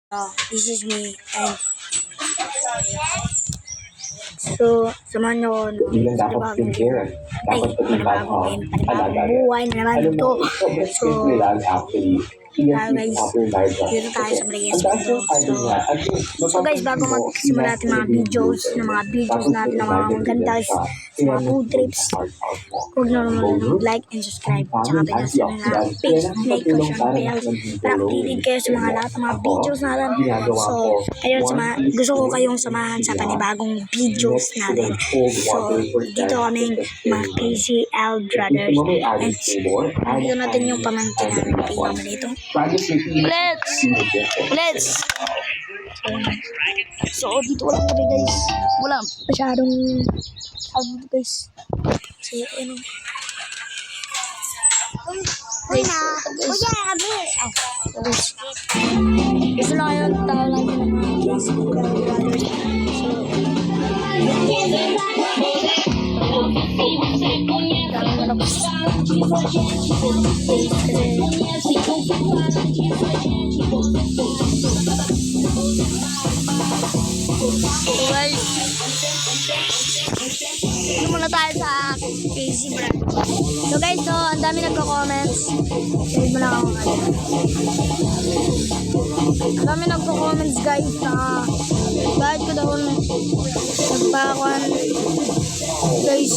This is me and so samahan niyo ako Hindi lang dapat skincare. Dapat pati panibagong buhay na naman Alam ito. mo, sobrang So, simple lang actually. guys, dito tayo sa Marias Mundo. So guys, bago magsimula natin mga videos natin ng mga maganda sa mga food trips, huwag na naman like and subscribe. Tsaka pinasa na page, like ko siya ng bells para updated kayo sa mga lahat ng mga videos natin. So, ayun, gusto ko kayong samahan sa panibagong videos natin. So, dito kaming mga KCL brothers. And dito natin yung pamangkin namin pinamali ito. Let's! So, dito wala kami guys. Wala masyadong dito guys. So, ano. Guys, gusto lang yun. Tayo lang yun ng mga Facebook brothers. So, guys, ano muna tayo sa KC brand. So guys, so ang dami nagko-comments. Save mo lang ako kanina. Ang dami nagko-comments guys na bakit ko daw nagpakuan. Guys,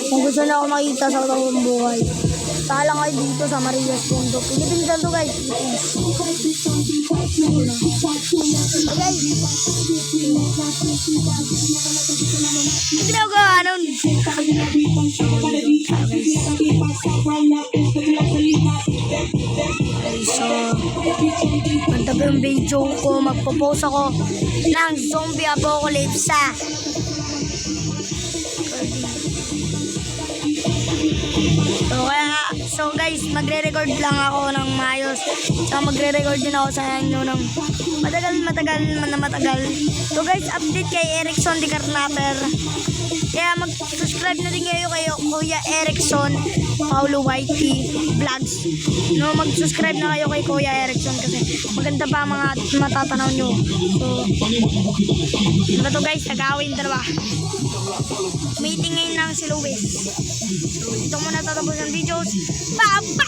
kung gusto na ako makita sa totoong buhay, tala kayo dito sa Marias Mundo. Philippines lang to guys. Okay. Hindi na ako anon. So, pagtabi yung video ko, magpo-post ako ng zombie apocalypse. So guys, magre-record lang ako ng maayos. So magre-record din ako sa inyo ng matagal. So guys, update kay Erickson de Carnaper. Kaya mag-subscribe na din kayo kay Kuya Erickson Paulo YT Vlogs. No, mag-subscribe na kayo kay Kuya Erickson kasi maganda pa mga matatanaw nyo. So, ano to guys, nag-awin dalawa. Meeting ngayon lang si Luis. So, dito muna tatapos ang videos. Bye-bye!